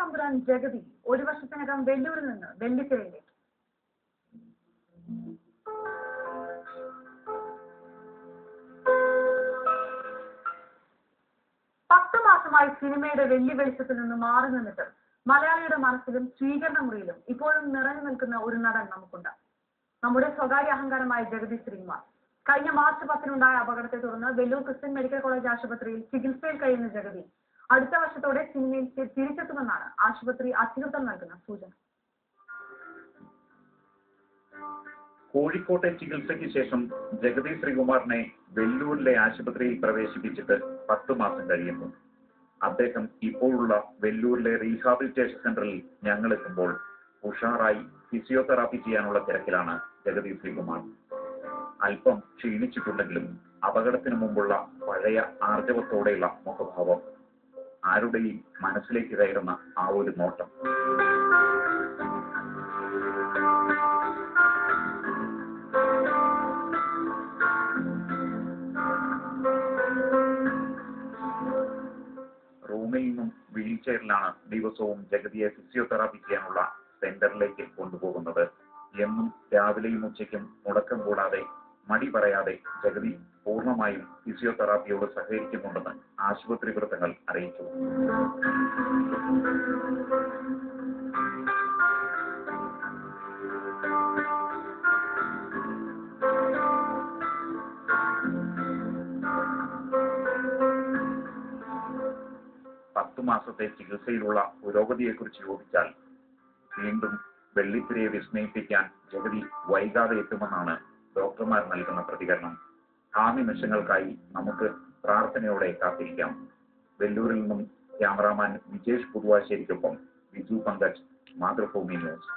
തമ്പുരാൻ ജഗതി ഒരു വർഷത്തിനകം വെല്ലൂരിൽ നിന്ന് വെള്ളിത്തിരയിലേക്ക്. മാസമായി സിനിമയുടെ വെള്ളി വെളിച്ചത്തിൽ നിന്ന് മാറി നിന്നിട്ട് മലയാളിയുടെ മനസ്സിലും സ്വീകരണ മുറിയിലും ഇപ്പോഴും നിറഞ്ഞു നിൽക്കുന്ന ഒരു നടൻ നമുക്കുണ്ട്. നമ്മുടെ സ്വകാര്യ അഹങ്കാരമായ ജഗതി ശ്രീകുമാർ. കഴിഞ്ഞ മാർച്ച് 10-നുണ്ടായ അപകടത്തെ തുടർന്ന് വെല്ലൂർ ക്രിസ്ത്യൻ മെഡിക്കൽ കോളേജ് ആശുപത്രിയിൽ ചികിത്സയിൽ കഴിയുന്ന ജഗതി അടുത്ത വർഷത്തോടെ സിനിമയിൽ തിരിച്ചെത്തുമെന്നാണ് ആശുപത്രി അധികൃതർ നൽകുന്ന സൂചന. കോഴിക്കോട്ടെ ചികിത്സയ്ക്ക് ശേഷം ജഗതി ശ്രീകുമാറിനെ വെല്ലൂരിലെ ആശുപത്രിയിൽ പ്രവേശിപ്പിച്ചിട്ട് 10 മാസം കഴിയുന്നു. അദ്ദേഹം ഇപ്പോഴുള്ള വെല്ലൂരിലെ റീഹാബിലിറ്റേഷൻ സെന്ററിൽ ഞങ്ങൾ എത്തുമ്പോൾ ഉഷാറായി ഫിസിയോതെറാപ്പി ചെയ്യാനുള്ള തിരക്കിലാണ് ജഗതി ശ്രീകുമാർ. അല്പം ക്ഷീണിച്ചിട്ടുണ്ടെങ്കിലും അപകടത്തിന് മുമ്പുള്ള പഴയ ആർജവത്തോടെയുള്ള മുഖഭാവം, ആരുടെയും മനസ്സിലേക്ക് കയറുന്ന ആ ഒരു നോട്ടം. റൂമിൽ നിന്നും വീൽ ചെയറിലാണ് ദിവസവും ജഗതിയെ ഫിസിയോതെറാപ്പി ചെയ്യാനുള്ള സെന്ററിലേക്ക് കൊണ്ടുപോകുന്നത്. എന്നും രാവിലെയും ഉച്ചയ്ക്കും മുടക്കം കൂടാതെ മടി പറയാതെ ജഗതി പൂർണ്ണമായും ഫിസിയോതെറാപ്പിയോട് സഹകരിക്കുന്നുണ്ടെന്ന് ആശുപത്രി വൃത്തങ്ങൾ അറിയിച്ചു. മാസത്തെ ചികിത്സയിലുള്ള പുരോഗതിയെക്കുറിച്ച് ചോദിച്ചാൽ വീണ്ടും വെള്ളിത്തിരയെ വിസ്മയിപ്പിക്കാൻ ജഗതി വൈകാതെ എത്തുമെന്നാണ് ഡോക്ടർമാർ നൽകുന്ന പ്രതികരണം. ആ നിമിഷങ്ങൾക്കായി നമുക്ക് പ്രാർത്ഥനയോടെ കാത്തിരിക്കാം. വെല്ലൂരിൽ നിന്നും ക്യാമറാമാൻ വിജേഷ് പുതുവാശ്ശേരിക്കൊപ്പം വിജു പങ്കജ്, മാതൃഭൂമി ന്യൂസ്.